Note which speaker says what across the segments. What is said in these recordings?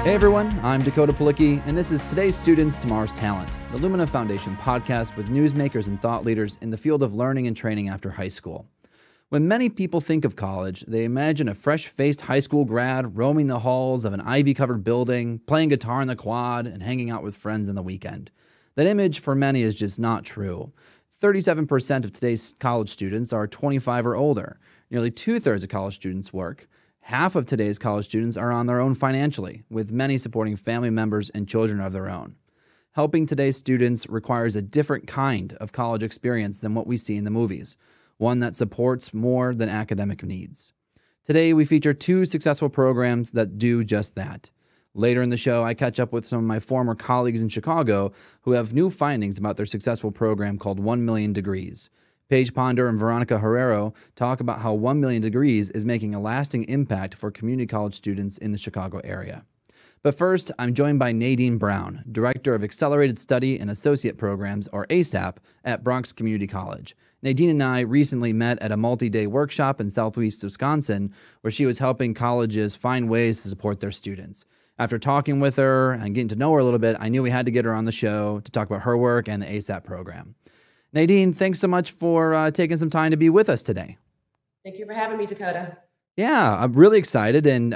Speaker 1: Hey everyone, I'm Dakota Palicki, and this is Today's Students, Tomorrow's Talent, the Lumina Foundation podcast with newsmakers and thought leaders in the field of learning and training after high school. When many people think of college, they imagine a fresh-faced high school grad roaming the halls of an ivy-covered building, playing guitar in the quad, and hanging out with friends on the weekend. That image for many is just not true. 37% of today's college students are 25 or older. Nearly two-thirds of college students work. Half of today's college students are on their own financially, with many supporting family members and children of their own. Helping today's students requires a different kind of college experience than what we see in the movies, one that supports more than academic needs. Today, we feature two successful programs that do just that. Later in the show, I catch up with some of my former colleagues in Chicago who have new findings about their successful program called 1 Million Degrees. Paige and Veronica Herrero talk about how 1 Million Degrees is making a lasting impact for community college students in the Chicago area. But first, I'm joined by Nadine Browne, Director of Accelerated Study and Associate Programs, or ASAP, at Bronx Community College. Nadine and I recently met at a multi-day workshop in southwest Wisconsin where she was helping colleges find ways to support their students. After talking with her and getting to know her a little bit, I knew we had to get her on the show to talk about her work and the ASAP program. Nadine, thanks so much for taking some time to be with us today.
Speaker 2: Thank you for having me, Dakota.
Speaker 1: Yeah, I'm really excited and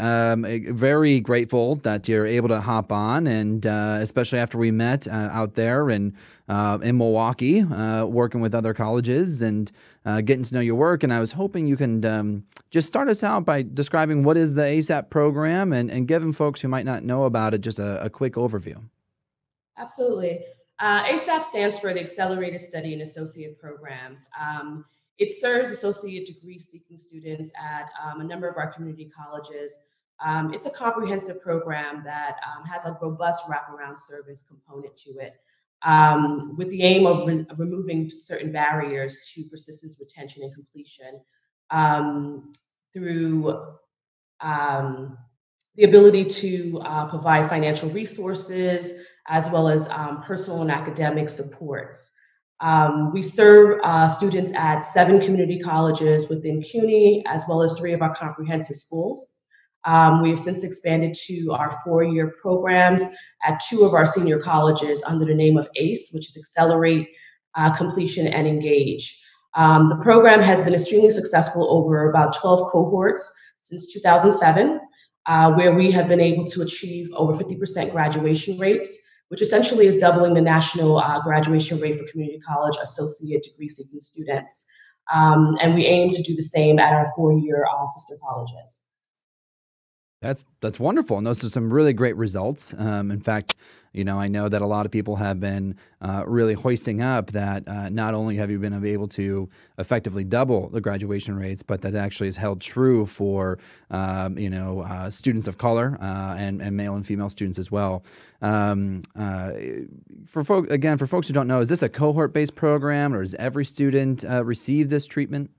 Speaker 1: very grateful that you're able to hop on, and especially after we met out there in Milwaukee, working with other colleges and getting to know your work. And I was hoping you can just start us out by describing what is the ASAP program and giving folks who might not know about it just a quick overview.
Speaker 2: Absolutely. ASAP stands for the Accelerated Study and Associate Programs. It serves associate degree seeking students at a number of our community colleges. It's a comprehensive program that has a robust wraparound service component to it, with the aim of removing certain barriers to persistence, retention, and completion through the ability to provide financial resources as well as personal and academic supports. We serve students at 7 community colleges within CUNY, as well as 3 of our comprehensive schools. We have since expanded to our 4-year programs at 2 of our senior colleges under the name of ACE, which is Accelerate, Completion, and Engage. The program has been extremely successful over about 12 cohorts since 2007, where we have been able to achieve over 50% graduation rates, which essentially is doubling the national graduation rate for community college associate degree seeking students. And we aim to do the same at our 4-year sister colleges.
Speaker 1: That's wonderful, and those are some really great results. In fact, I know that a lot of people have been really hoisting up that not only have you been able to effectively double the graduation rates, but that actually is held true for students of color and male and female students as well. For folks who don't know, is this a cohort-based program, or does every student receive this treatment?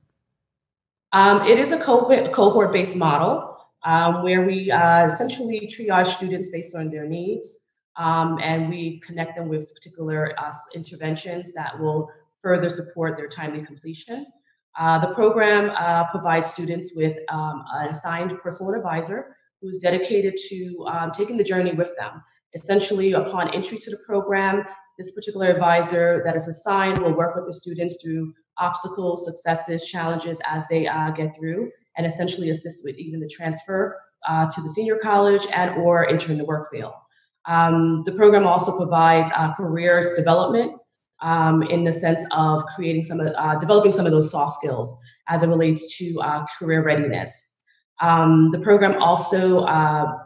Speaker 2: It is a cohort-based model. Where we essentially triage students based on their needs, and we connect them with particular interventions that will further support their timely completion. The program provides students with an assigned personal advisor who is dedicated to taking the journey with them. Essentially, upon entry to the program, this particular advisor that is assigned will work with the students through obstacles, successes, challenges as they get through, and essentially assist with even the transfer to the senior college and or entering the work field. The program also provides career development in the sense of developing some of those soft skills as it relates to career readiness. The program also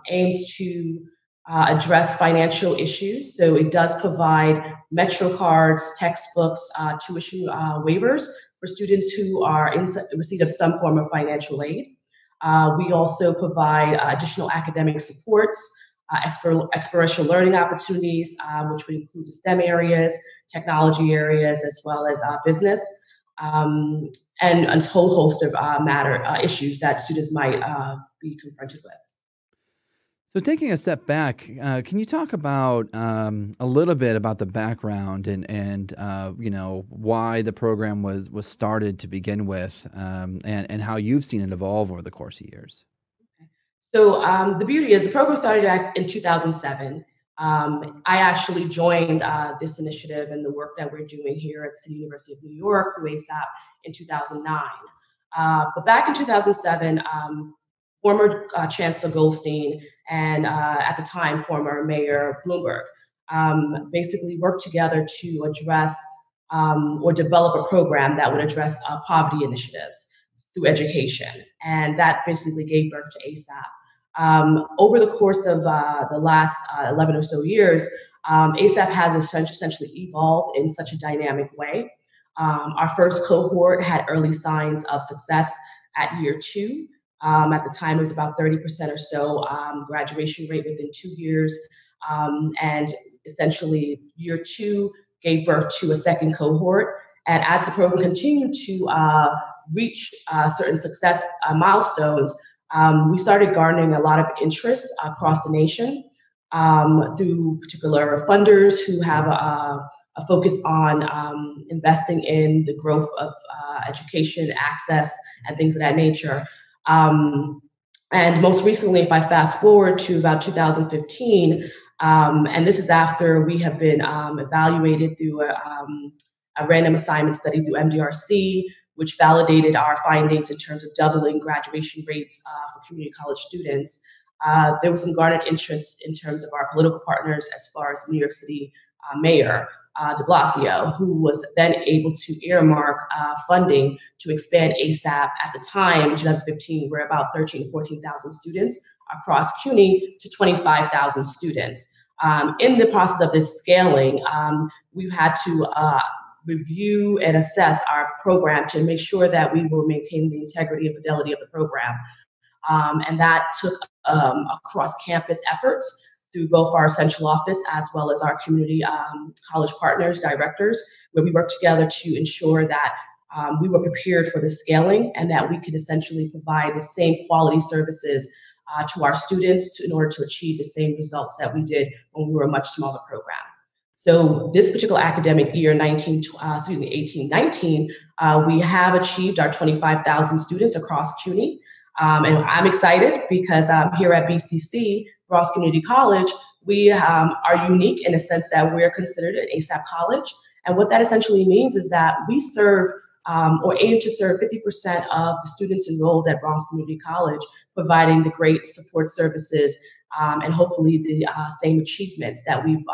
Speaker 2: aims to address financial issues. So it does provide Metro cards, textbooks, tuition waivers for students who are in receipt of some form of financial aid. We also provide additional academic supports, experiential learning opportunities, which would include the STEM areas, technology areas, as well as business, and a whole host of issues that students might be confronted with.
Speaker 1: So taking a step back, can you talk about a little bit about the background and why the program was started to begin with, and how you've seen it evolve over the course of years?
Speaker 2: So the beauty is the program started in 2007. I actually joined this initiative and the work that we're doing here at City University of New York through ASAP in 2009. But back in 2007, former Chancellor Goldstein and at the time former Mayor Bloomberg basically worked together to address or develop a program that would address poverty initiatives through education. And that basically gave birth to ASAP. Over the course of the last 11 or so years, ASAP has essentially evolved in such a dynamic way. Our first cohort had early signs of success at year two. At the time, it was about 30% or so graduation rate within 2 years. And essentially, year two gave birth to a second cohort. And as the program continued to reach certain success milestones, we started garnering a lot of interest across the nation through particular funders who have a focus on investing in the growth of education, access, and things of that nature. And most recently, if I fast forward to about 2015, and this is after we have been evaluated through a random assignment study through MDRC, which validated our findings in terms of doubling graduation rates for community college students. There was some garnered interest in terms of our political partners as far as New York City Mayor de Blasio, who was then able to earmark funding to expand ASAP. At the time, in 2015, we're about 13,000 to 14,000 students across CUNY to 25,000 students. In the process of this scaling, we've had to review and assess our program to make sure that we were maintaining the integrity and fidelity of the program. And that took across campus efforts through both our central office as well as our community college partners, directors, where we worked together to ensure that we were prepared for the scaling and that we could essentially provide the same quality services to our students in order to achieve the same results that we did when we were a much smaller program. So this particular academic year, 18-19, we have achieved our 25,000 students across CUNY. And I'm excited because here at BCC, Bronx Community College, we are unique in the sense that we're considered an ASAP college. And what that essentially means is that we serve or aim to serve 50% of the students enrolled at Bronx Community College, providing the great support services and hopefully the same achievements that we've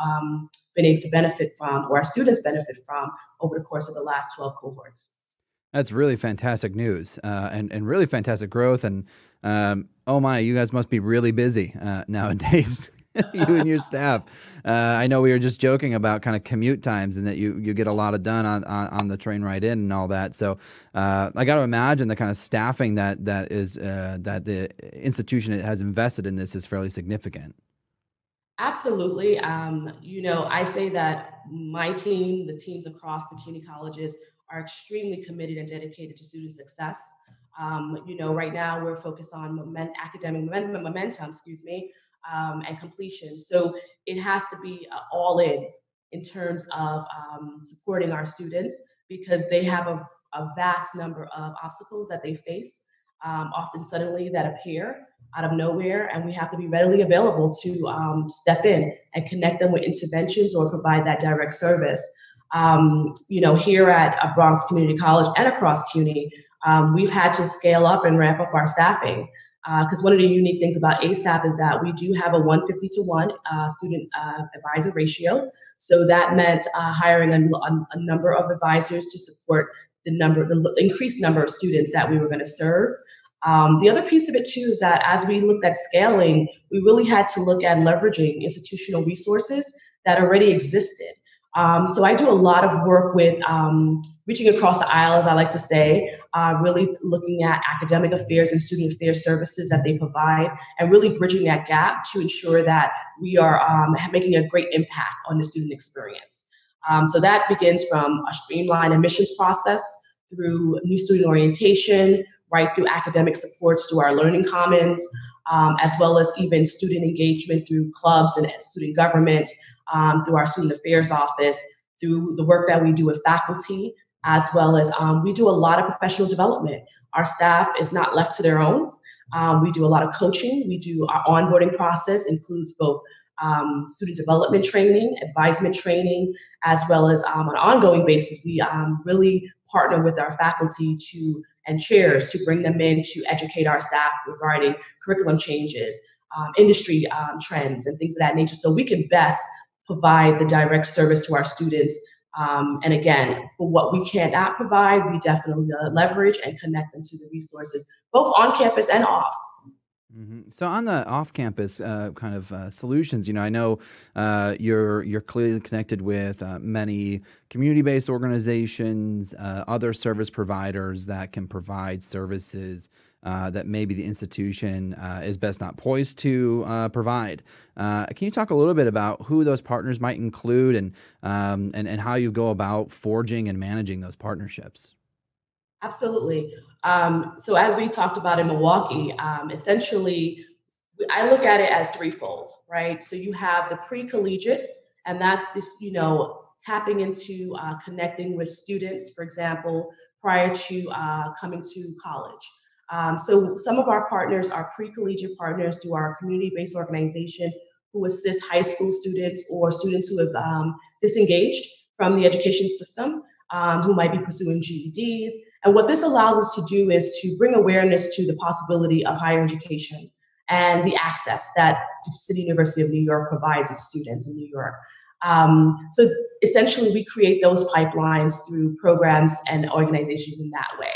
Speaker 2: been able to benefit from, or our students benefit from, over the course of the last 12 cohorts.
Speaker 1: That's really fantastic news and really fantastic growth. And oh my, you guys must be really busy nowadays, you and your staff. I know we were just joking about kind of commute times and that you get a lot of done on the train ride in and all that. So I got to imagine the kind of staffing that the institution has invested in this is fairly significant.
Speaker 2: Absolutely. I say that my team, the teams across the community colleges, are extremely committed and dedicated to student success. Right now we're focused on academic momentum, and completion. So it has to be all in terms of supporting our students because they have a vast number of obstacles that they face, often suddenly that appear out of nowhere, and we have to be readily available to step in and connect them with interventions or provide that direct service. Here at Bronx Community College and across CUNY, we've had to scale up and ramp up our staffing because one of the unique things about ASAP is that we do have a 150 to 1 student advisor ratio. So that meant hiring a number of advisors to support the increased number of students that we were going to serve. The other piece of it too is that as we looked at scaling, we really had to look at leveraging institutional resources that already existed. So I do a lot of work with reaching across the aisle, as I like to say, really looking at academic affairs and student affairs services that they provide, and really bridging that gap to ensure that we are making a great impact on the student experience. So that begins from a streamlined admissions process through new student orientation, right through academic supports through our learning commons, as well as even student engagement through clubs and student government, through our student affairs office, through the work that we do with faculty, as well as we do a lot of professional development. Our staff is not left to their own. We do a lot of coaching. We do our onboarding process includes both student development training, advisement training, as well as on an ongoing basis. We really partner with our faculty and chairs to bring them in to educate our staff regarding curriculum changes, industry trends, and things of that nature, so we can best provide the direct service to our students. And again, for what we cannot provide, we definitely leverage and connect them to the resources, both on campus and off.
Speaker 1: So on the off-campus kind of solutions, I know you're clearly connected with many community-based organizations, other service providers that can provide services that maybe the institution is best not poised to provide. Can you talk a little bit about who those partners might include and how you go about forging and managing those partnerships?
Speaker 2: Absolutely. So as we talked about in Milwaukee, essentially, I look at it as threefold, right? So you have the pre-collegiate, and that's this, tapping into connecting with students, for example, prior to coming to college. So some of our partners, our pre-collegiate partners, do our community-based organizations who assist high school students or students who have disengaged from the education system, who might be pursuing GEDs. And what this allows us to do is to bring awareness to the possibility of higher education and the access that the City University of New York provides its students in New York. So essentially, we create those pipelines through programs and organizations in that way.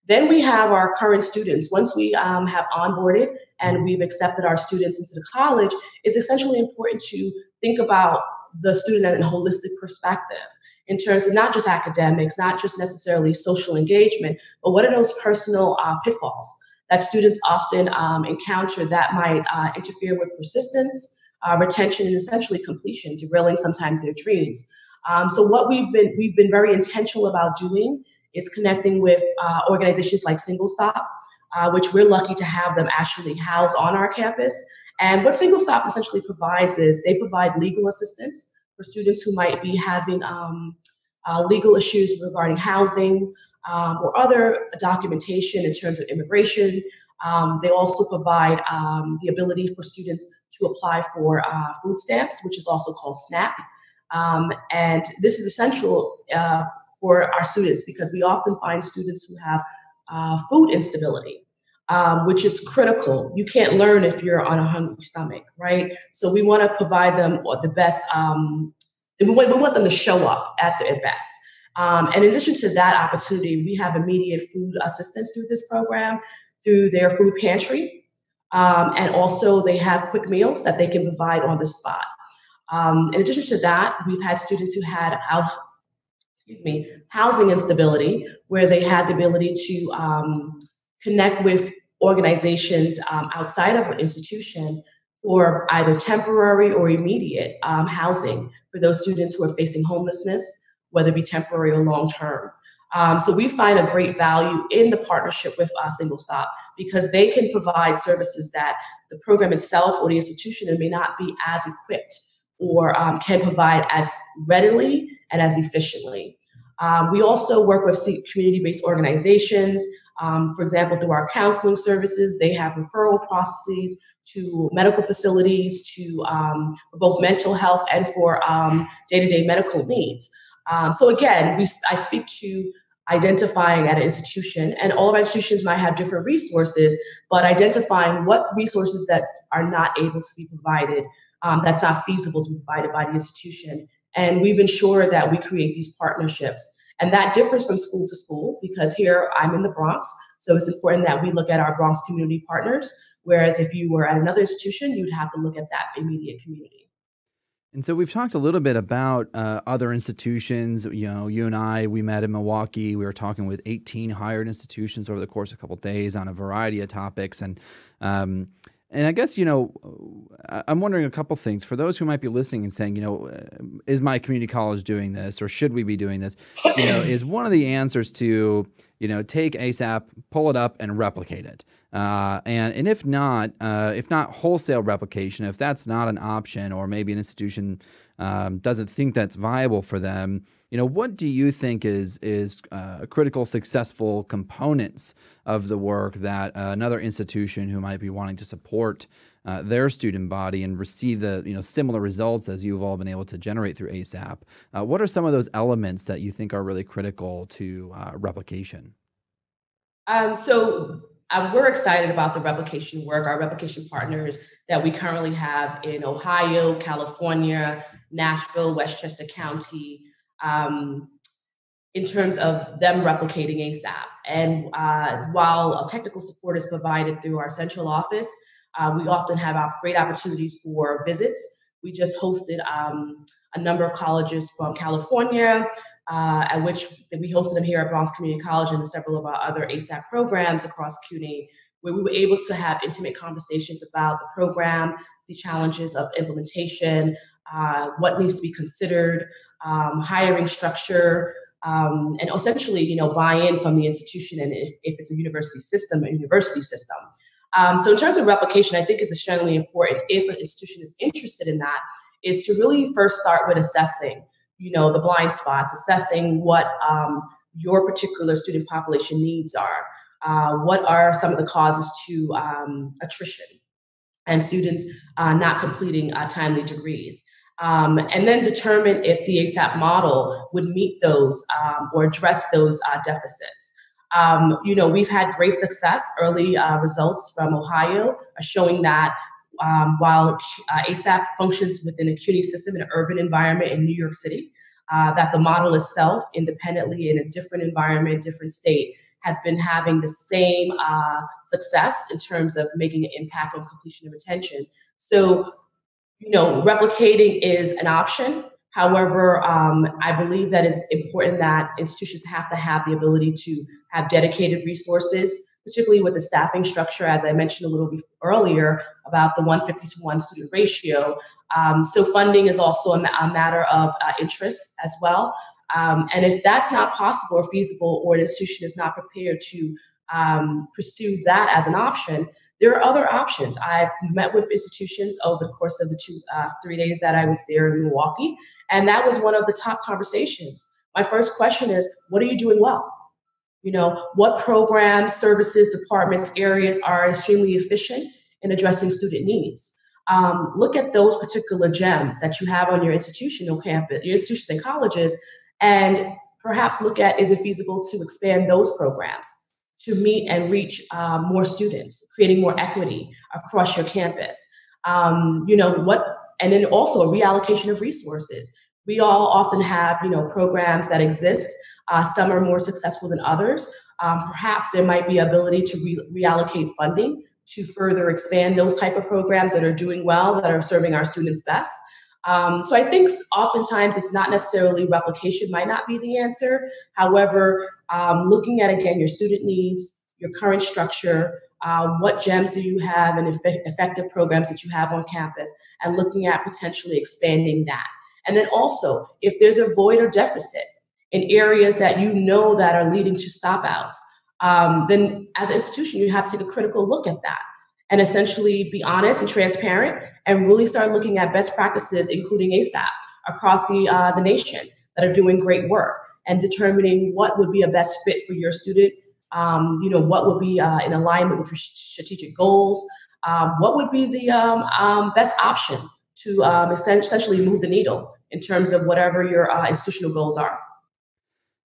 Speaker 2: Then we have our current students. Once we have onboarded and we've accepted our students into the college, it's essentially important to think about the student in a holistic perspective in terms of not just academics, not just necessarily social engagement, but what are those personal pitfalls that students often encounter that might interfere with persistence, retention, and essentially completion, derailing sometimes their dreams. So what we've been very intentional about doing is connecting with organizations like Single Stop, which we're lucky to have them actually house on our campus. And what Single Stop essentially provides is they provide legal assistance for students who might be having legal issues regarding housing or other documentation in terms of immigration. They also provide the ability for students to apply for food stamps, which is also called SNAP. And this is essential for our students because we often find students who have food instability, which is critical. You can't learn if you're on a hungry stomach, right? So we want to provide them the best, we want them to show up at their best. And in addition to that opportunity, we have immediate food assistance through this program, through their food pantry. And also they have quick meals that they can provide on the spot. In addition to that, we've had students who had housing instability, where they had the ability to connect with organizations outside of an institution for either temporary or immediate housing for those students who are facing homelessness, whether it be temporary or long-term. So we find a great value in the partnership with Single Stop because they can provide services that the program itself or the institution may not be as equipped or can provide as readily and as efficiently. We also work with community-based organizations. For example, through our counseling services, they have referral processes to medical facilities, to for both mental health and for day-to-day medical needs. So again, I speak to identifying at an institution, and all of our institutions might have different resources, but identifying what resources that are not able to be provided, that's not feasible to be provided by the institution. And we've ensured that we create these partnerships. And that differs from school to school because here I'm in the Bronx. So it's important that we look at our Bronx community partners. Whereas if you were at another institution, you'd have to look at that immediate community.
Speaker 1: And so we've talked a little bit about other institutions. You and I, we met in Milwaukee. We were talking with 18 higher institutions over the course of a couple of days on a variety of topics. And I guess, I'm wondering a couple things for those who might be listening and saying, is my community college doing this or should we be doing this? Is one of the answers to, take ASAP, pull it up and replicate it. And if not wholesale replication, if that's not an option or maybe an institution doesn't think that's viable for them, What do you think is critical, successful components of the work that another institution who might be wanting to support their student body and receive the similar results as you've all been able to generate through ASAP? What are some of those elements that you think are really critical to replication?
Speaker 2: We're excited about the replication work, our replication partners that we currently have in Ohio, California, Nashville, Westchester County, um, in terms of them replicating ASAP. And while technical support is provided through our central office, we often have great opportunities for visits. We just hosted a number of colleges from California, at which we hosted them here at Bronx Community College and several of our other ASAP programs across CUNY, where we were able to have intimate conversations about the program, the challenges of implementation, what needs to be considered, hiring structure, and essentially, buy-in from the institution, and if it's a university system, a university system. So in terms of replication, I think is extremely important if an institution is interested in that, is to really first start with assessing, the blind spots, assessing what your particular student population needs are. What are some of the causes to attrition and students not completing timely degrees? And then determine if the ASAP model would meet those or address those deficits. We've had great success. Early results from Ohio are showing that while ASAP functions within a CUNY system in an urban environment in New York City, that the model itself, independently in a different environment, different state, has been having the same success in terms of making an impact on completion and retention. So, replicating is an option. However, I believe that it's important that institutions have to have the ability to have dedicated resources, particularly with the staffing structure, as I mentioned a little bit earlier about the 150 to 1 student ratio. So funding is also a matter of interest as well. And if that's not possible or feasible, or an institution is not prepared to pursue that as an option, there are other options. I've met with institutions over the course of the 3 days that I was there in Milwaukee, and that was one of the top conversations. My first question is, what are you doing well? What programs, services, departments, areas are extremely efficient in addressing student needs? Look at those particular gems that you have on your institutional campus, your institutions and colleges, and perhaps look at, is it feasible to expand those programs to meet and reach more students, creating more equity across your campus? And then also a reallocation of resources. We all often have, programs that exist. Some are more successful than others. Perhaps there might be ability to reallocate funding to further expand those type of programs that are doing well, that are serving our students best. So I think oftentimes it's not necessarily replication might not be the answer. However, looking at, again, your student needs, your current structure, what gems do you have and effective programs that you have on campus, and looking at potentially expanding that. And then also, if there's a void or deficit in areas that that are leading to stopouts, then as an institution, you have to take a critical look at that and essentially be honest and transparent and really start looking at best practices, including ASAP, across the nation that are doing great work, and determining what would be a best fit for your student, what would be in alignment with your strategic goals, what would be the best option to essentially move the needle in terms of whatever your institutional goals are.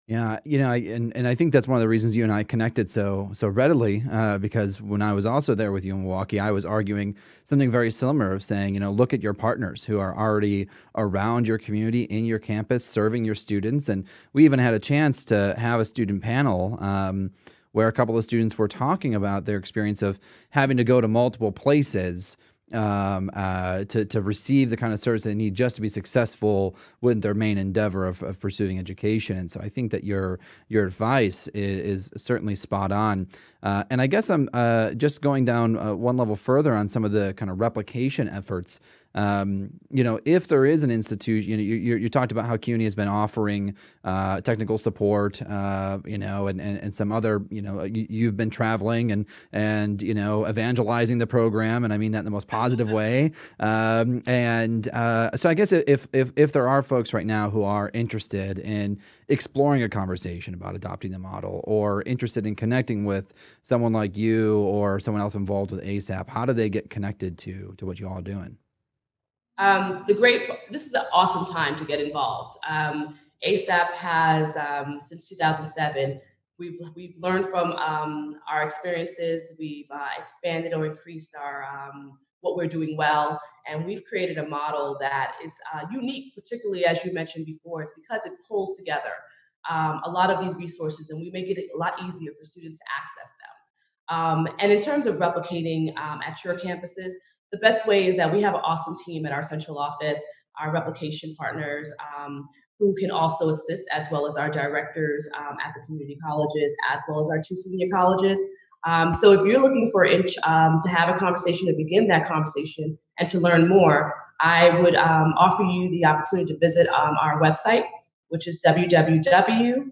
Speaker 1: Yeah, and I think that's one of the reasons you and I connected so readily, because when I was also there with you in Milwaukee, I was arguing something very similar of saying, look at your partners who are already around your community, in your campus, serving your students. And we even had a chance to have a student panel where a couple of students were talking about their experience of having to go to multiple places to receive the kind of service they need just to be successful with their main endeavor of pursuing education. And so I think that your advice is certainly spot on. And I guess I'm just going down one level further on some of the kind of replication efforts If there is an institution, you talked about how CUNY has been offering technical support, and some other, you've been traveling and evangelizing the program, and I mean that in the most positive way. So I guess if there are folks right now who are interested in exploring a conversation about adopting the model, or interested in connecting with someone like you or someone else involved with ASAP, how do they get connected to what you all are doing?
Speaker 2: This is an awesome time to get involved. ASAP has, since 2007, we've learned from our experiences. We've expanded or increased our what we're doing well, and we've created a model that is unique, particularly as you mentioned before, is because it pulls together a lot of these resources, and we make it a lot easier for students to access them. And in terms of replicating at your campuses, the best way is that we have an awesome team at our central office, our replication partners, who can also assist, as well as our directors at the community colleges, as well as our 2 senior colleges. So if you're looking for to have a conversation, to begin that conversation, and to learn more, I would offer you the opportunity to visit our website, which is www.cuny,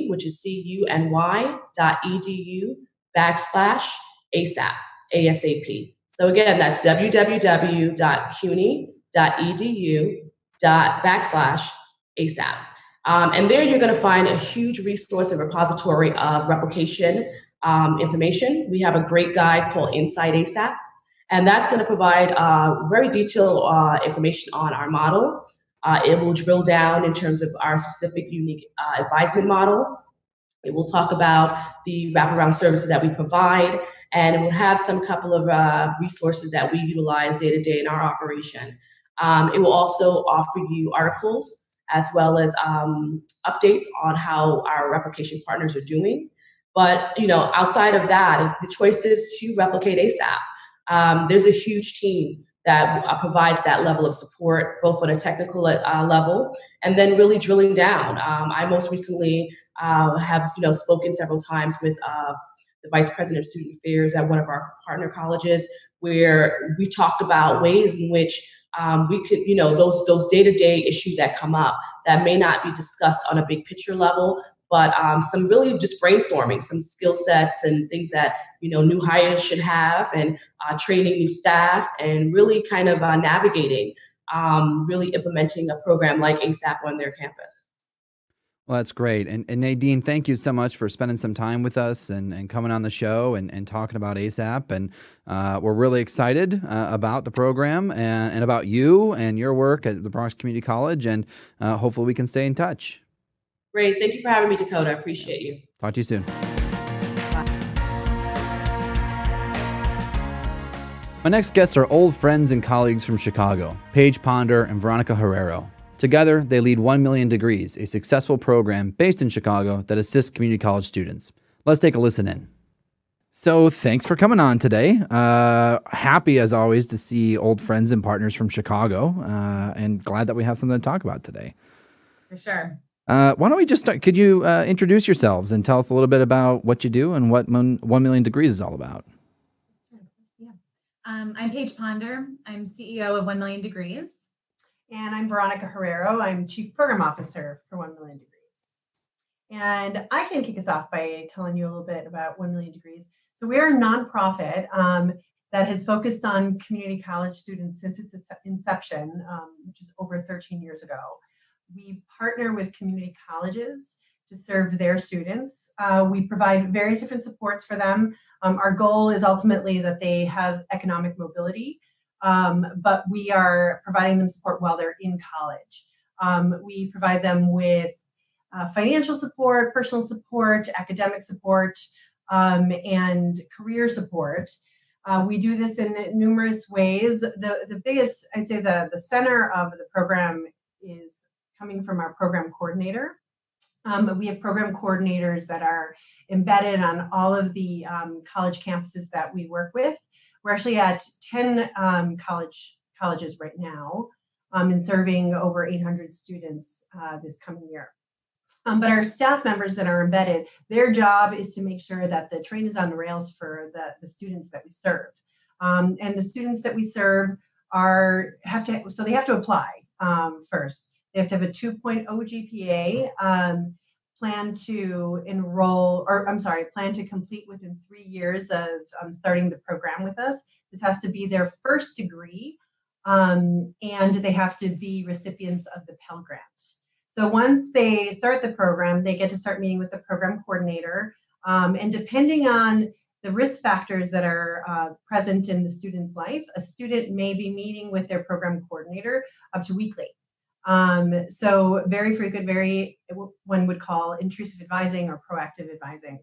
Speaker 2: which is cuny.edu/ASAP, ASAP. So again, that's www.cuny.edu/ASAP. And there you're going to find a huge resource and repository of replication information. We have a great guide called Inside ASAP, and that's going to provide very detailed information on our model. It will drill down in terms of our specific unique advisement model. It will talk about the wraparound services that we provide, and it will have some couple of resources that we utilize day to day in our operation. It will also offer you articles, as well as updates on how our replication partners are doing. But outside of that, if the choice is to replicate ASAP, there's a huge team that provides that level of support, both on a technical level, and then really drilling down. I most recently have spoken several times with the Vice President of Student Affairs at one of our partner colleges, where we talked about ways in which we could, those day-to-day issues that come up that may not be discussed on a big picture level, but some really just brainstorming, some skill sets and things that new hires should have, and training new staff, and really kind of navigating, really implementing a program like ASAP on their campus.
Speaker 1: Well, that's great. And Nadine, thank you so much for spending some time with us and coming on the show and talking about ASAP. And we're really excited about the program and about you and your work at the Bronx Community College. And hopefully we can stay in touch.
Speaker 2: Great. Thank you for having me, Dakota. I appreciate you.
Speaker 1: Talk to you soon. My next guests are old friends and colleagues from Chicago, Paige Ponder and Veronica Herrero. Together, they lead 1 Million Degrees, a successful program based in Chicago that assists community college students. Let's take a listen in. So thanks for coming on today. Happy, as always, to see old friends and partners from Chicago, and glad that we have something to talk about today.
Speaker 3: For sure.
Speaker 1: Why don't we just start? Could you introduce yourselves and tell us a little bit about what you do and what 1 Million Degrees is all about?
Speaker 3: Yeah. I'm Paige Ponder. I'm CEO of 1 Million Degrees.
Speaker 4: And I'm Veronica Herrero. I'm Chief Program Officer for 1 Million Degrees. And I can kick us off by telling you a little bit about 1 Million Degrees. So we're a nonprofit that has focused on community college students since its inception, which is over 13 years ago. We partner with community colleges to serve their students. We provide various different supports for them. Our goal is ultimately that they have economic mobility, but we are providing them support while they're in college. We provide them with financial support, personal support, academic support, and career support. We do this in numerous ways. The biggest, I'd say the center of the program is coming from our program coordinator. We have program coordinators that are embedded on all of the college campuses that we work with. We're actually at 10 colleges right now and serving over 800 students this coming year. But our staff members that are embedded, their job is to make sure that the train is on the rails for the students that we serve. And the students that we serve so they have to apply first. They have to have a 2.0 GPA, plan to complete within 3 years of starting the program with us. This has to be their first degree, and they have to be recipients of the Pell Grant. So once they start the program, they get to start meeting with the program coordinator, and depending on the risk factors that are present in the student's life, a student may be meeting with their program coordinator up to weekly. So very frequent, one would call intrusive advising or proactive advising.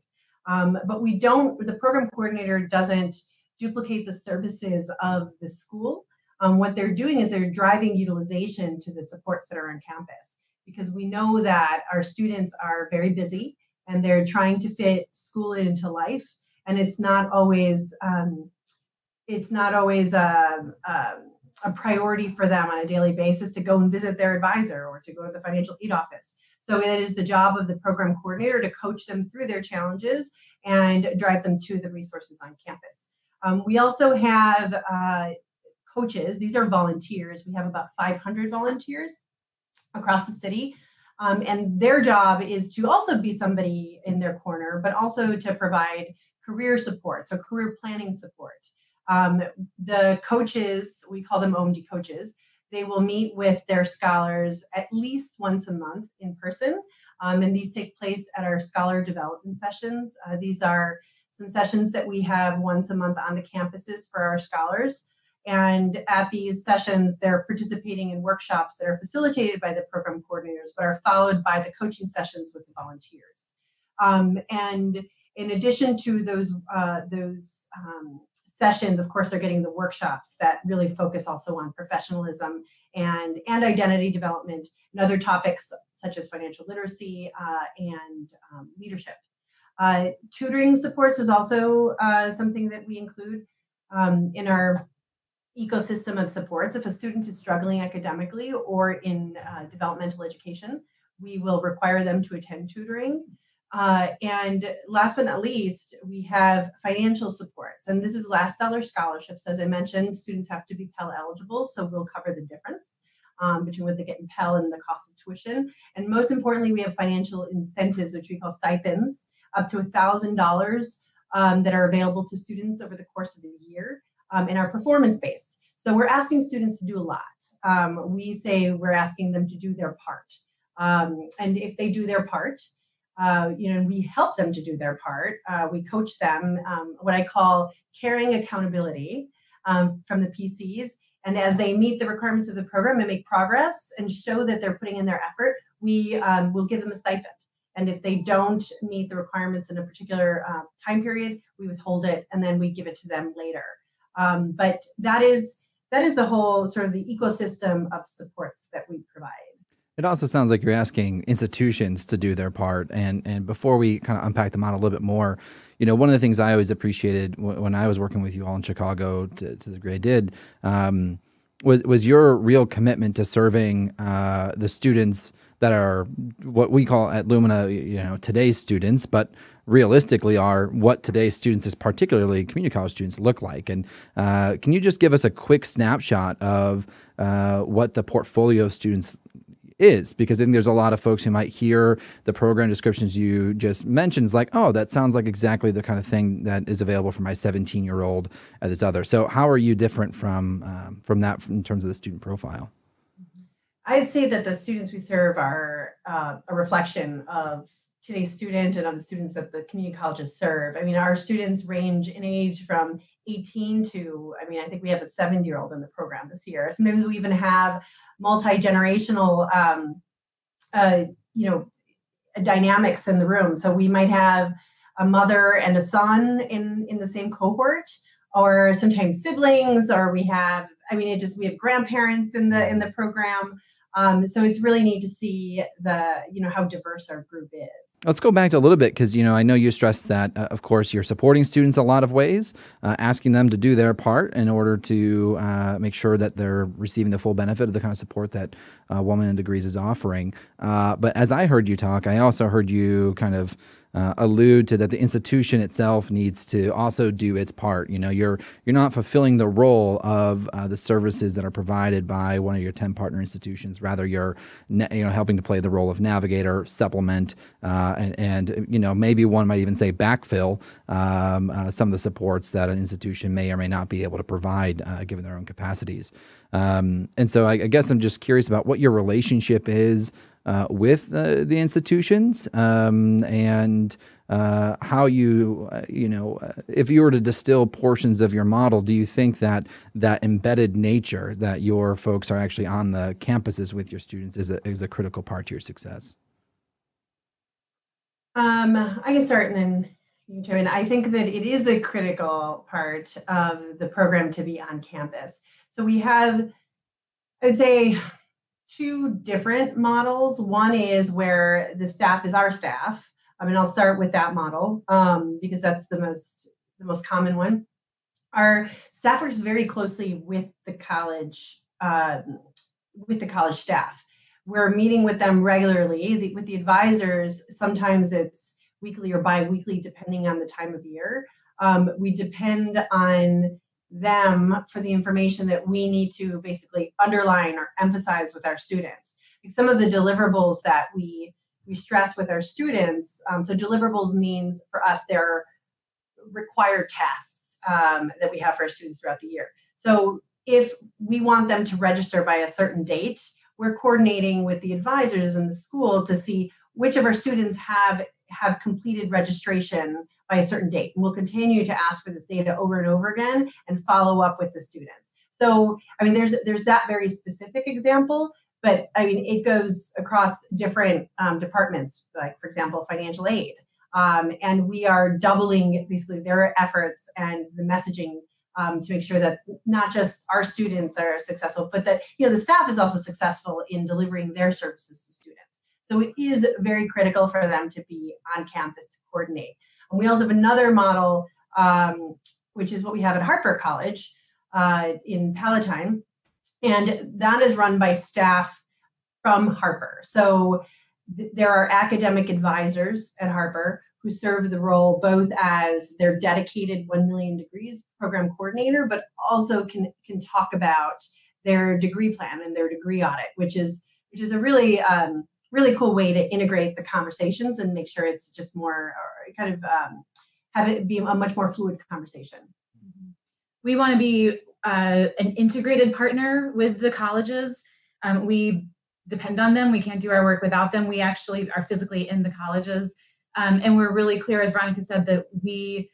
Speaker 4: But the program coordinator doesn't duplicate the services of the school. What they're doing is they're driving utilization to the supports that are on campus, because we know that our students are very busy and they're trying to fit school into life. And it's not always a priority for them on a daily basis to go and visit their advisor or to go to the financial aid office. So it is the job of the program coordinator to coach them through their challenges and drive them to the resources on campus. We also have coaches. These are volunteers. We have about 500 volunteers across the city. And their job is to also be somebody in their corner, but also to provide career support, so career planning support. The coaches, we call them OMD coaches, they will meet with their scholars at least once a month in person. And these take place at our scholar development sessions. These are some sessions that we have once a month on the campuses for our scholars. And at these sessions, they're participating in workshops that are facilitated by the program coordinators, but are followed by the coaching sessions with the volunteers. And in addition to those sessions, of course, they're getting the workshops that really focus also on professionalism and identity development and other topics such as financial literacy and leadership. Tutoring supports is also something that we include in our ecosystem of supports. If a student is struggling academically or in developmental education, we will require them to attend tutoring. And last but not least, we have financial supports. And this is last dollar scholarships. As I mentioned, students have to be Pell eligible, so we'll cover the difference between what they get in Pell and the cost of tuition. And most importantly, we have financial incentives, which we call stipends, up to $1,000 that are available to students over the course of the year, and are performance-based. So we're asking students to do a lot. We say we're asking them to do their part. And if they do their part, we help them to do their part. We coach them, what I call caring accountability from the PCs. And as they meet the requirements of the program and make progress and show that they're putting in their effort, we will give them a stipend. And if they don't meet the requirements in a particular time period, we withhold it and then we give it to them later. But that is the whole sort of the ecosystem of supports that we provide.
Speaker 1: It also sounds like you're asking institutions to do their part. And before we kind of unpack the model a little bit more, one of the things I always appreciated when I was working with you all in Chicago to the degree I did was your real commitment to serving the students that are what we call at Lumina, today's students, but realistically are what today's students, particularly community college students, look like. And can you just give us a quick snapshot of what the portfolio of students is? Because I think there's a lot of folks who might hear the program descriptions you just mentioned. It's like, oh, that sounds like exactly the kind of thing that is available for my 17-year-old at this other. So how are you different from that in terms of the student profile?
Speaker 4: I'd say that the students we serve are a reflection of today's student and of the students that the community colleges serve. I mean, our students range in age from 18 to, I think we have a 7-year-old in the program this year. Sometimes we even have multi-generational, dynamics in the room. So we might have a mother and a son in the same cohort, or sometimes siblings, or we have grandparents in the program. So it's really neat to see how diverse our group is.
Speaker 1: Let's go back to a little bit because, I know you stressed that, of course, you're supporting students a lot of ways, asking them to do their part in order to make sure that they're receiving the full benefit of the kind of support that 1 Million Degrees is offering. But as I heard you talk, I also heard you kind of allude to that the institution itself needs to also do its part. You're not fulfilling the role of the services that are provided by one of your 10 partner institutions. Rather, you're helping to play the role of navigator, supplement, and maybe one might even say backfill some of the supports that an institution may or may not be able to provide given their own capacities. And so I guess I'm just curious about what your relationship is with the institutions, and how if you were to distill portions of your model, do you think that embedded nature that your folks are actually on the campuses with your students is a critical part to your success?
Speaker 4: I can start and then you chime in. I think that it is a critical part of the program to be on campus. So we have, I would say, two different models. One is where the staff is our staff. I'll start with that model because that's the most common one. Our staff works very closely with the college staff. We're meeting with them regularly. With the advisors, sometimes it's weekly or bi-weekly, depending on the time of year. We depend on them for the information that we need to basically underline or emphasize with our students. Like some of the deliverables that we stress with our students. So deliverables means for us, they're required tasks that we have for our students throughout the year. So if we want them to register by a certain date, we're coordinating with the advisors in the school to see which of our students have completed registration by a certain date. And we'll continue to ask for this data over and over again and follow up with the students. So, there's that very specific example, but it goes across different departments, like for example, financial aid. And we are doubling basically their efforts and the messaging to make sure that not just our students are successful, but that the staff is also successful in delivering their services to students. So it is very critical for them to be on campus to coordinate. And we also have another model, which is what we have at Harper College in Palatine, and that is run by staff from Harper. So there are academic advisors at Harper who serve the role both as their dedicated 1 Million Degrees program coordinator, but also can talk about their degree plan and their degree audit, which is a really cool way to integrate the conversations and make sure it's just more have it be a much more fluid conversation.
Speaker 3: We want to be an integrated partner with the colleges. We depend on them. We can't do our work without them. We actually are physically in the colleges. And we're really clear, as Veronica said, that we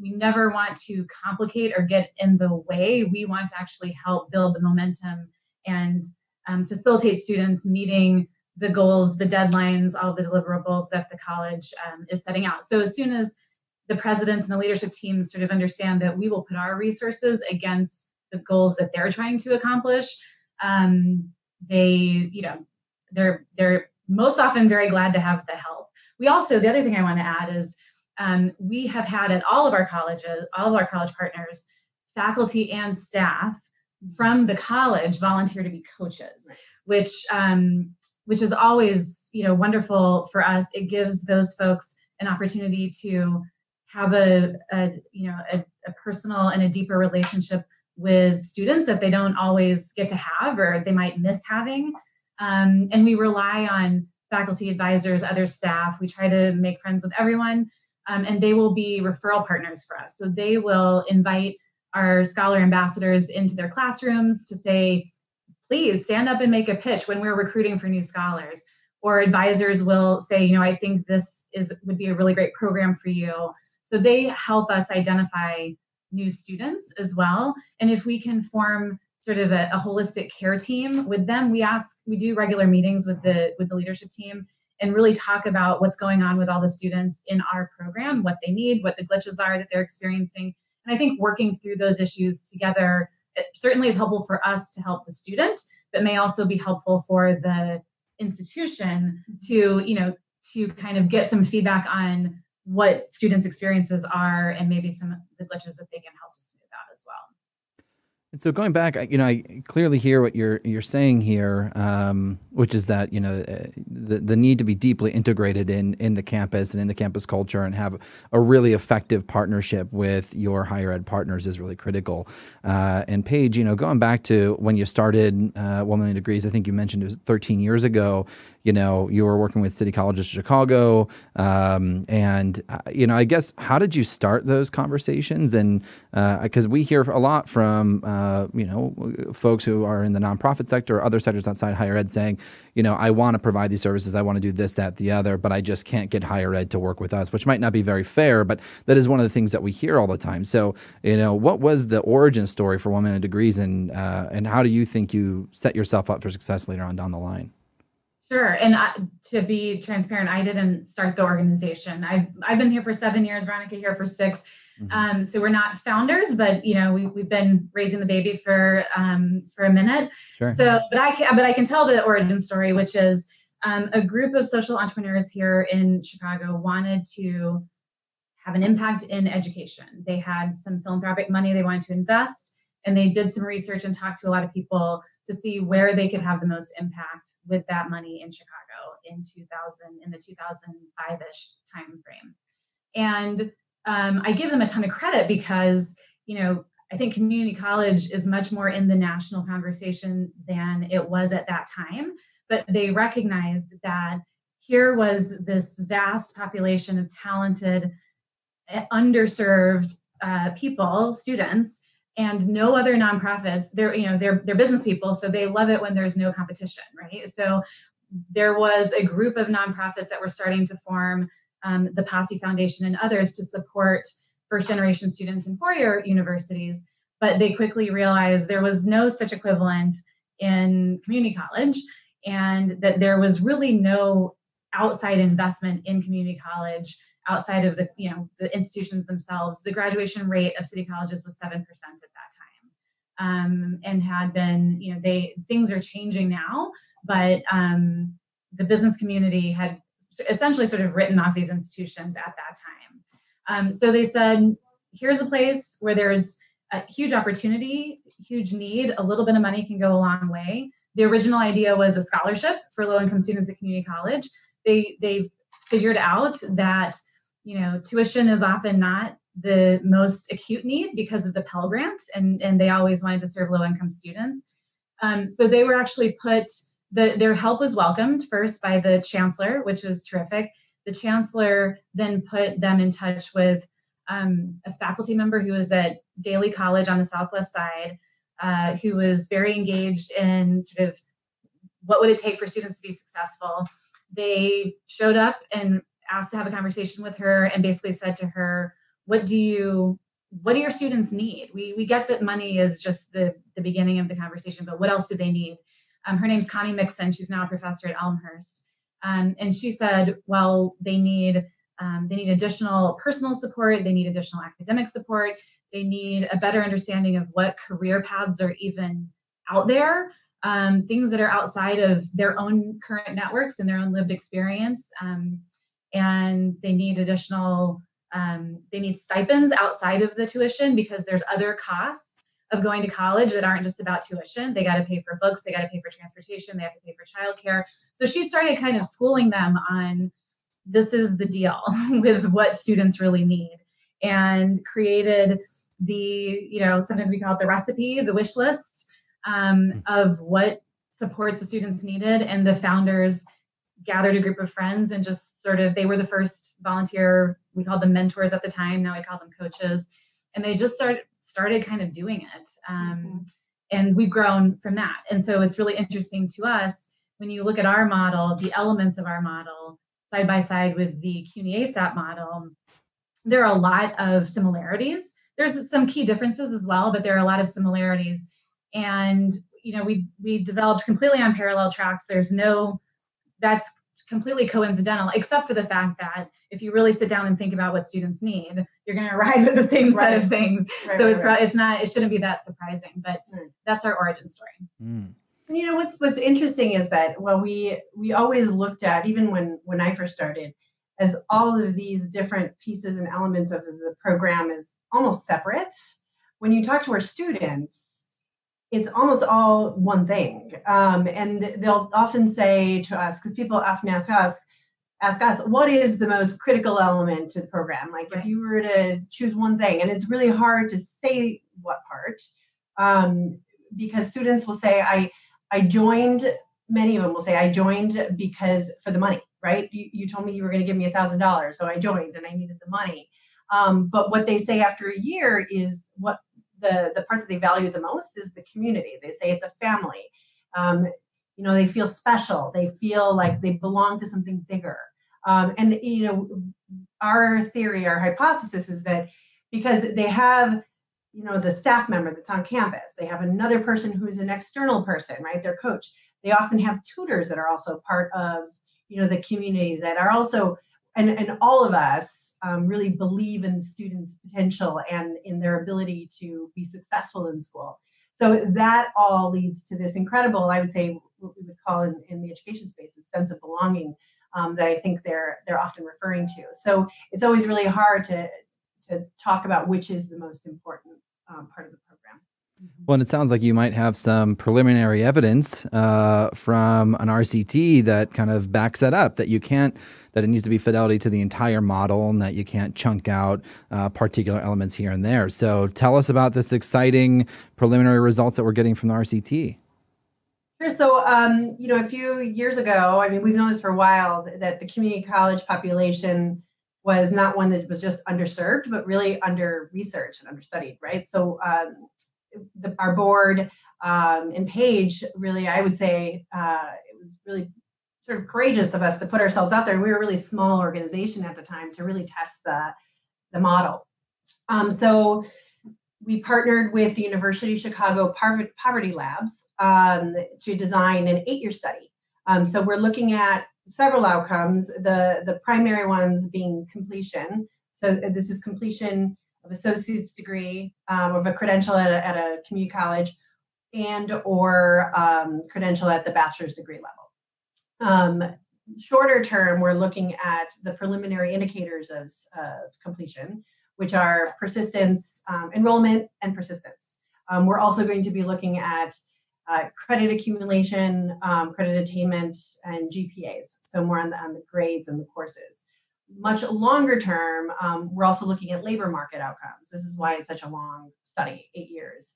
Speaker 3: never want to complicate or get in the way. We want to actually help build the momentum and facilitate students meeting the goals, the deadlines, all the deliverables that the college is setting out. So as soon as the presidents and the leadership team sort of understand that we will put our resources against the goals that they're trying to accomplish, they're most often very glad to have the help. We also, the other thing I want to add is we have had at all of our colleges, all of our college partners, faculty and staff from the college volunteer to be coaches, which is always wonderful for us. It gives those folks an opportunity to have a personal and a deeper relationship with students that they don't always get to have or they might miss having. And we rely on faculty, advisors, other staff. We try to make friends with everyone, and they will be referral partners for us. So they will invite our scholar ambassadors into their classrooms to say, please stand up and make a pitch when we're recruiting for new scholars. Or advisors will say, I think this would be a really great program for you. So they help us identify new students as well. And if we can form sort of a holistic care team with them, we do regular meetings with the leadership team and really talk about what's going on with all the students in our program, what they need, what the glitches are that they're experiencing. And I think working through those issues together, it certainly is helpful for us to help the student, but may also be helpful for the institution to kind of get some feedback on what students' experiences are and maybe some of the glitches that they can help to smooth out as well.
Speaker 1: And so going back, I clearly hear what you're saying here, which is that the need to be deeply integrated in the campus and in the campus culture and have a really effective partnership with your higher ed partners is really critical. And Paige, going back to when you started 1 Million Degrees, I think you mentioned it was 13 years ago. You were working with City Colleges of Chicago, and I guess how did you start those conversations? And because we hear a lot from folks who are in the nonprofit sector or other sectors outside higher ed saying, I want to provide these services, I want to do this, that, the other, but I just can't get higher ed to work with us, which might not be very fair, but that is one of the things that we hear all the time. So, what was the origin story for 1 Million Degrees, and how do you think you set yourself up for success later on down the line?
Speaker 3: Sure. And to be transparent, I didn't start the organization. I've been here for 7 years, Veronica here for 6. Mm-hmm. So we're not founders, but we've been raising the baby for a minute. Sure. So, but I can tell the origin story, which is a group of social entrepreneurs here in Chicago wanted to have an impact in education. They had some philanthropic money they wanted to invest. And they did some research and talked to a lot of people to see where they could have the most impact with that money in Chicago in the 2005-ish time frame. And I give them a ton of credit because, I think community college is much more in the national conversation than it was at that time. But they recognized that here was this vast population of talented, underserved people, students, and no other nonprofits. They're business people, so they love it when there's no competition, right? So there was a group of nonprofits that were starting to form, the Posse Foundation and others, to support first-generation students in four-year universities. But they quickly realized there was no such equivalent in community college, and that there was really no outside investment in community college outside of the institutions themselves. The graduation rate of city colleges was 7% at that time, and had been, things are changing now, but the business community had essentially sort of written off these institutions at that time. So they said, here's a place where there's a huge opportunity, huge need, a little bit of money can go a long way. The original idea was a scholarship for low-income students at community college. They figured out that tuition is often not the most acute need because of the Pell Grant, and they always wanted to serve low-income students. So they were actually their help was welcomed first by the chancellor, which was terrific. The chancellor then put them in touch with a faculty member who was at Daly College on the Southwest side, who was very engaged in sort of what would it take for students to be successful. They showed up and asked to have a conversation with her and basically said to her, what do your students need? We get that money is just the beginning of the conversation, but what else do they need? Her name's Connie Mixon. She's now a professor at Elmhurst. And she said, well, they need additional personal support. They need additional academic support. They need a better understanding of what career paths are even out there, things that are outside of their own current networks and their own lived experience. And they need they need stipends outside of the tuition because there's other costs of going to college that aren't just about tuition. They got to pay for books, they got to pay for transportation, they have to pay for childcare. So she started kind of schooling them on this is the deal with what students really need, and created the, sometimes we call it the recipe, the wish list of what supports the students needed. And the founders gathered a group of friends and just they were the first volunteer, we called them mentors at the time, now we call them coaches. And they just started kind of doing it. And we've grown from that. And so it's really interesting to us, when you look at our model, the elements of our model, side by side with the CUNY ASAP model, there are a lot of similarities. There's some key differences as well, but there are a lot of similarities. And, we developed completely on parallel tracks. That's completely coincidental, except for the fact that if you really sit down and think about what students need, you're going to arrive at the same set of things. It shouldn't be that surprising, but that's our origin story.
Speaker 1: Mm.
Speaker 4: What's interesting is that, we always looked at, even when I first started, as all of these different pieces and elements of the program is almost separate. When you talk to our students, it's almost all one thing. And they'll often say to us, because people often ask us, what is the most critical element to the program? Like if you were to choose one thing, and it's really hard to say what part, because students will say, I joined, many of them will say, I joined because for the money, right? You told me you were going to give me $1,000, so I joined and I needed the money. But what they say after a year is what the part that they value the most is the community. They say it's a family. They feel special. They feel like they belong to something bigger. And our theory, our hypothesis is that because they have, the staff member that's on campus, they have another person who's an external person, right? Their coach. They often have tutors that are also part of, the community that are also, and all of us really believe in students' potential and in their ability to be successful in school. So that all leads to this incredible, I would say, what we would call in the education space, a sense of belonging that I think they're often referring to. So it's always really hard to talk about which is the most important part of the program.
Speaker 1: Well, and it sounds like you might have some preliminary evidence from an RCT that kind of backs that up, that it needs to be fidelity to the entire model and that you can't chunk out particular elements here and there. So tell us about this exciting preliminary results that we're getting from the RCT.
Speaker 4: Sure. So, a few years ago, we've known this for a while, that the community college population was not one that was just underserved, but really under-researched and understudied, right? So our board and Paige, really, I would say it was really sort of courageous of us to put ourselves out there. We were a really small organization at the time to really test the model. So we partnered with the University of Chicago Poverty Labs to design an 8-year study. So we're looking at several outcomes, the primary ones being completion. So this is completion of associate's degree, of a credential at a community college, and or credential at the bachelor's degree level. Shorter term, we're looking at the preliminary indicators of completion, which are persistence, enrollment, and persistence. We're also going to be looking at credit accumulation, credit attainment, and GPAs, so more on the grades and the courses. Much longer term, we're also looking at labor market outcomes. This is why it's such a long study, 8 years.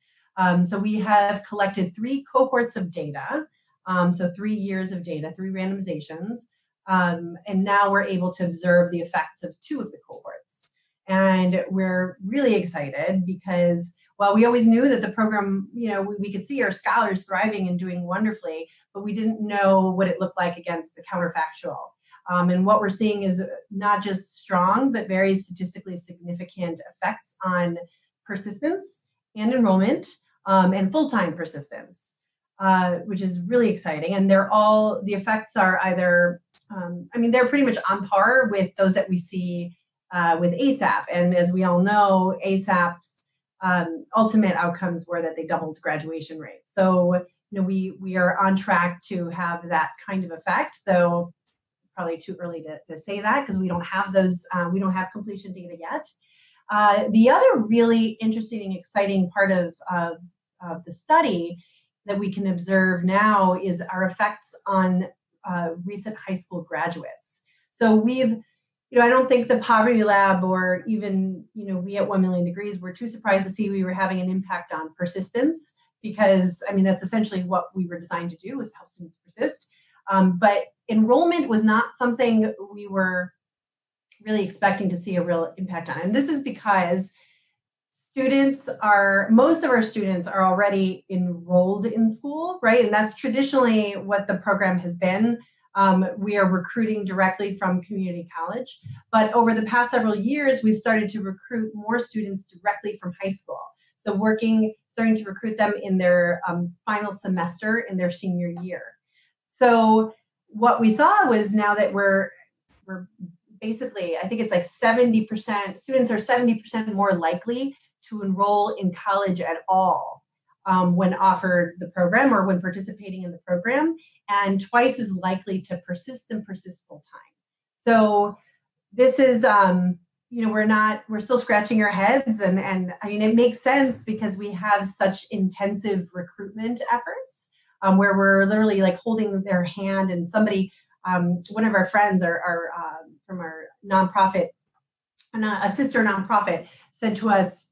Speaker 4: So we have collected 3 cohorts of data, so 3 years of data, 3 randomizations, and now we're able to observe the effects of 2 of the cohorts. And we're really excited because while we always knew that the program, we could see our scholars thriving and doing wonderfully, but we didn't know what it looked like against the counterfactual. And what we're seeing is not just strong, but very statistically significant effects on persistence and enrollment and full-time persistence, which is really exciting. And the effects are either, they're pretty much on par with those that we see with ASAP. And as we all know, ASAP's ultimate outcomes were that they doubled graduation rates. So, we are on track to have that kind of effect, though probably too early to say that because we don't have those, we don't have completion data yet. The other really interesting and exciting part of the study that we can observe now is our effects on recent high school graduates. So we've, I don't think the Poverty Lab or even, we at 1 Million Degrees were too surprised to see we were having an impact on persistence because, that's essentially what we were designed to do, was help students persist. But enrollment was not something we were really expecting to see a real impact on. And this is because most of our students are already enrolled in school, right? And that's traditionally what the program has been. We are recruiting directly from community college, but over the past several years, we've started to recruit more students directly from high school. So starting to recruit them in their final semester in their senior year. So what we saw was now that we're basically, I think it's like 70%, students are 70% more likely to enroll in college at all when offered the program or when participating in the program, and twice as likely to persist and persist full time. So this is, we're still scratching our heads, and I mean, it makes sense because we have such intensive recruitment efforts, where we're literally like holding their hand, and somebody, one of our friends, from our nonprofit, a sister nonprofit, said to us,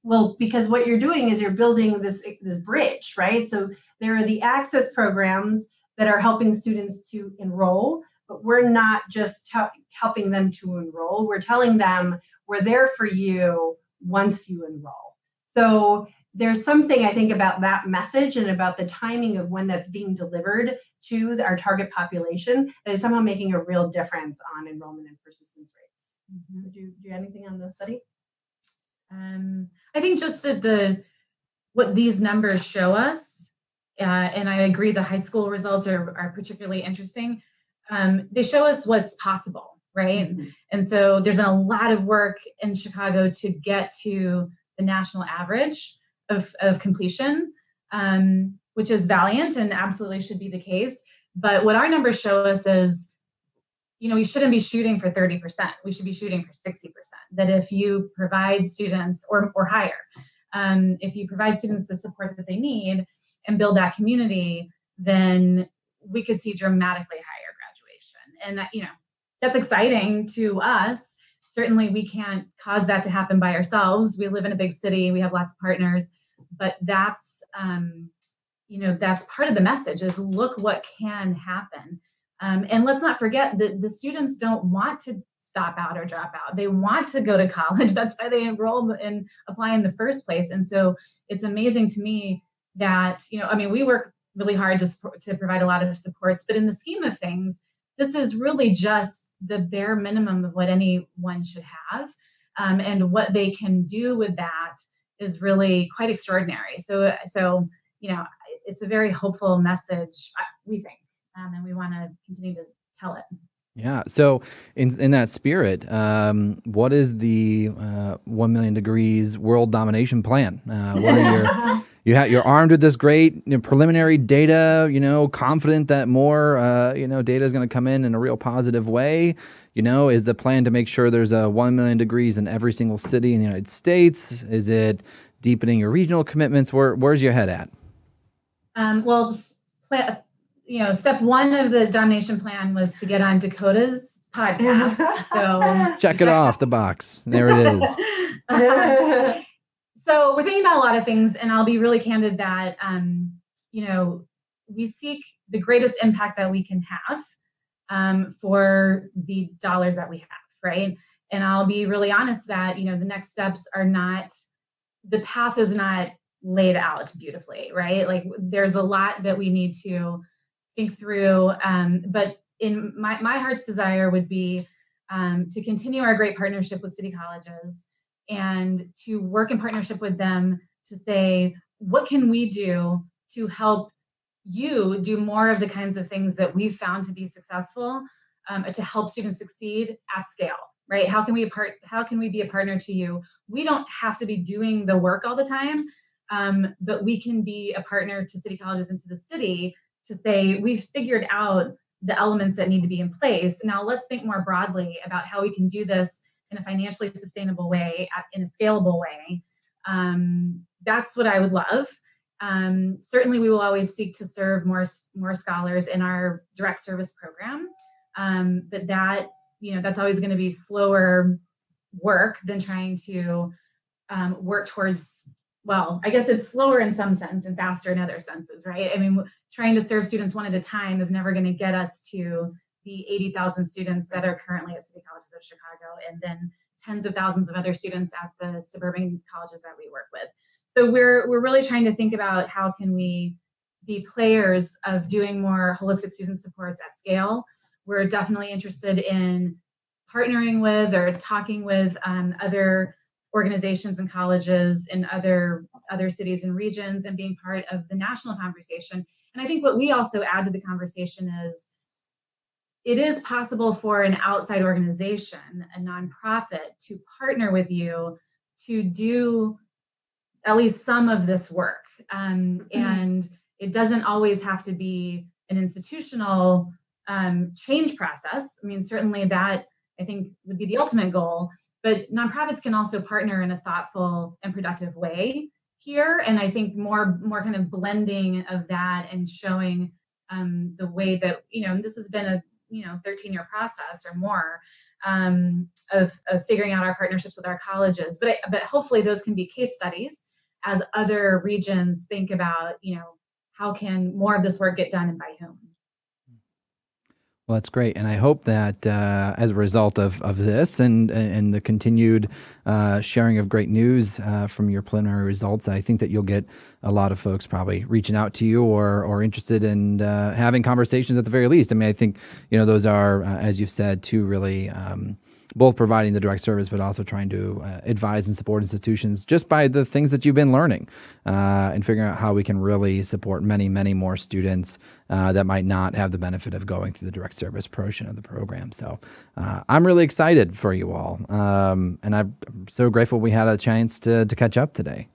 Speaker 4: well, because what you're doing is you're building this bridge, right? So there are the access programs that are helping students to enroll, but we're not just helping them to enroll. We're telling them we're there for you once you enroll. So there's something, I think, about that message and about the timing of when that's being delivered to our target population that is somehow making a real difference on enrollment and persistence rates. Mm-hmm. Do you have anything on the study?
Speaker 3: I think just that what these numbers show us, and I agree the high school results are particularly interesting. They show us what's possible, right? Mm-hmm. And so there's been a lot of work in Chicago to get to the national average of completion, which is valiant and absolutely should be the case. But what our numbers show us is, we shouldn't be shooting for 30%. We should be shooting for 60%. That if you provide students or higher, if you provide students the support that they need and build that community, then we could see dramatically higher graduation. And that's exciting to us. Certainly we can't cause that to happen by ourselves. We live in a big city, we have lots of partners, but that's that's part of the message is look what can happen. And let's not forget that the students don't want to stop out or drop out. They want to go to college. That's why they enroll and apply in the first place. And so it's amazing to me that, we work really hard to provide a lot of supports, but in the scheme of things, this is really just the bare minimum of what anyone should have. And what they can do with that is really quite extraordinary. So it's a very hopeful message, we think. And we want to continue to tell it.
Speaker 1: Yeah. So in that spirit, what is the 1 Million Degrees world domination plan? What are you're armed with this great preliminary data, confident that more, data is going to come in a real positive way. Is the plan to make sure there's a 1 million degrees in every single city in the United States? Is it deepening your regional commitments? Where's your head at?
Speaker 3: Step one of the domination plan was to get on Dakota's podcast. So
Speaker 1: check it off the box. There it is.
Speaker 3: So we're thinking about a lot of things, and I'll be really candid that, we seek the greatest impact that we can have for the dollars that we have, right? And I'll be really honest that, the next steps are not, the path is not laid out beautifully, right? Like there's a lot that we need to think through, but in my heart's desire would be to continue our great partnership with city colleges and to work in partnership with them to say, what can we do to help you do more of the kinds of things that we've found to be successful, to help students succeed at scale, right? How can we be a partner to you? We don't have to be doing the work all the time, but we can be a partner to city colleges and to the city to say, we've figured out the elements that need to be in place. Now let's think more broadly about how we can do this in a financially sustainable way, in a scalable way. That's what I would love. Certainly we will always seek to serve more scholars in our direct service program. But that's always going to be slower work than trying to work towards, well, I guess it's slower in some sense and faster in other senses, right? I mean, trying to serve students one at a time is never going to get us to the 80,000 students that are currently at City Colleges of Chicago, and then tens of thousands of other students at the suburban colleges that we work with. So we're really trying to think about how can we be players of doing more holistic student supports at scale. We're definitely interested in partnering with or talking with other organizations and colleges in other cities and regions and being part of the national conversation. And I think what we also add to the conversation is it is possible for an outside organization, a nonprofit, to partner with you to do at least some of this work. And it doesn't always have to be an institutional change process. I mean, certainly that I think would be the ultimate goal. but nonprofits can also partner in a thoughtful and productive way here. And I think more kind of blending of that and showing the way that, this has been a 13-year process or more of figuring out our partnerships with our colleges. But hopefully those can be case studies as other regions think about, how can more of this work get done and by whom.
Speaker 1: Well, that's great. And I hope that as a result of this and the continued sharing of great news from your preliminary results, I think that you'll get a lot of folks probably reaching out to you or interested in having conversations at the very least. I mean, I think, those are, as you've said, two really both providing the direct service, but also trying to advise and support institutions just by the things that you've been learning and figuring out how we can really support many, many more students that might not have the benefit of going through the direct service portion of the program. So I'm really excited for you all. And I'm so grateful we had a chance to catch up today.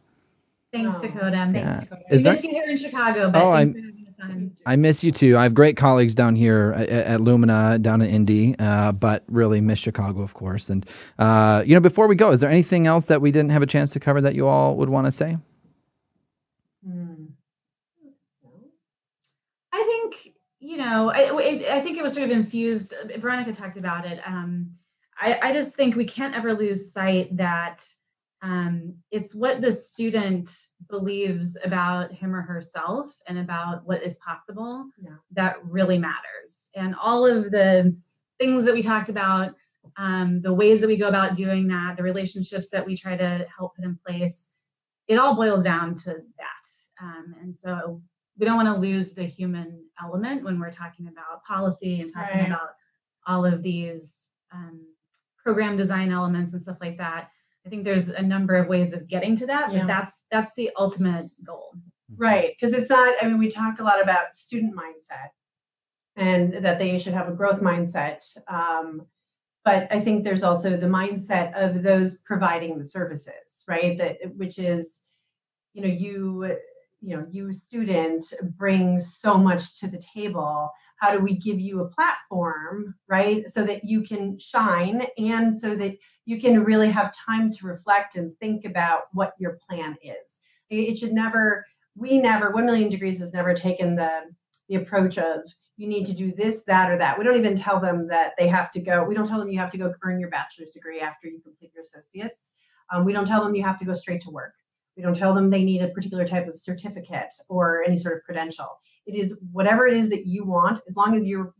Speaker 3: Thanks, Dakota.
Speaker 1: Yeah.
Speaker 3: Thanks, Dakota. We miss you here in Chicago, but thanks for having us on.
Speaker 1: I miss you too. I have great colleagues down here at Lumina, down in Indy, but really miss Chicago, of course. And, before we go, is there anything else that we didn't have a chance to cover that you all would want to say?
Speaker 3: I think, I think it was sort of infused. Veronica talked about it. I just think we can't ever lose sight that it's what the student believes about him or herself and about what is possible that really matters. And all of the things that we talked about, the ways that we go about doing that, the relationships that we try to help put in place, it all boils down to that. And so we don't want to lose the human element when we're talking about policy and talking about all of these program design elements and stuff like that. I think there's a number of ways of getting to that, but that's the ultimate goal.
Speaker 4: Right, because it's not, we talk a lot about student mindset and that they should have a growth mindset. But I think there's also the mindset of those providing the services, right? Which is, you student bring so much to the table. How do we give you a platform, right? So that you can shine and so that you can really have time to reflect and think about what your plan is. It should never, 1 Million Degrees has never taken the approach of you need to do this, that, or that. We don't even tell them that they have to go. We don't tell them you have to go earn your bachelor's degree after you complete your associates. We don't tell them you have to go straight to work. We don't tell them they need a particular type of certificate or any sort of credential. It is whatever it is that you want, as long as you're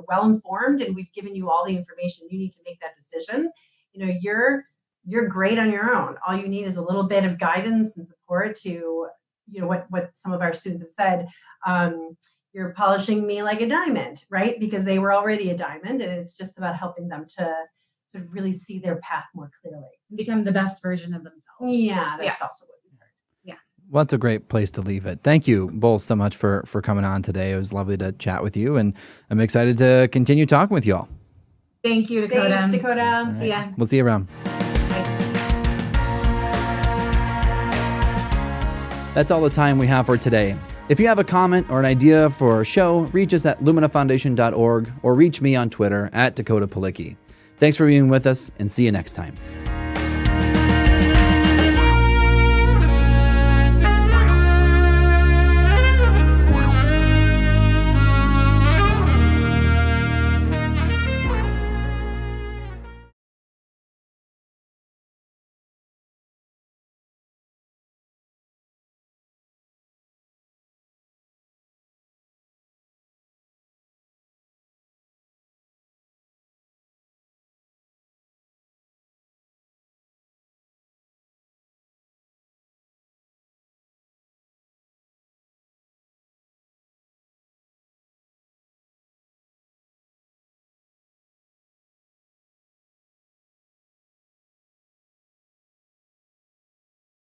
Speaker 4: well informed and we've given you all the information you need to make that decision. You're great on your own. All you need is a little bit of guidance and support to, what some of our students have said. You're polishing me like a diamond, right? Because they were already a diamond, and it's just about helping them to sort of really see their path more clearly.
Speaker 3: Become the best version of themselves.
Speaker 4: Yeah, that's also what we heard.
Speaker 3: Yeah.
Speaker 1: Well, that's a great place to leave it. Thank you both so much for coming on today. It was lovely to chat with you, and I'm excited to continue talking with you all.
Speaker 3: Thank you, Dakota.
Speaker 4: Thanks, Dakota.
Speaker 1: Right.
Speaker 3: See ya.
Speaker 1: We'll see you around. That's all the time we have for today. If you have a comment or an idea for a show, reach us at luminafoundation.org or reach me on Twitter at Dakota Palicki. Thanks for being with us, and see you next time.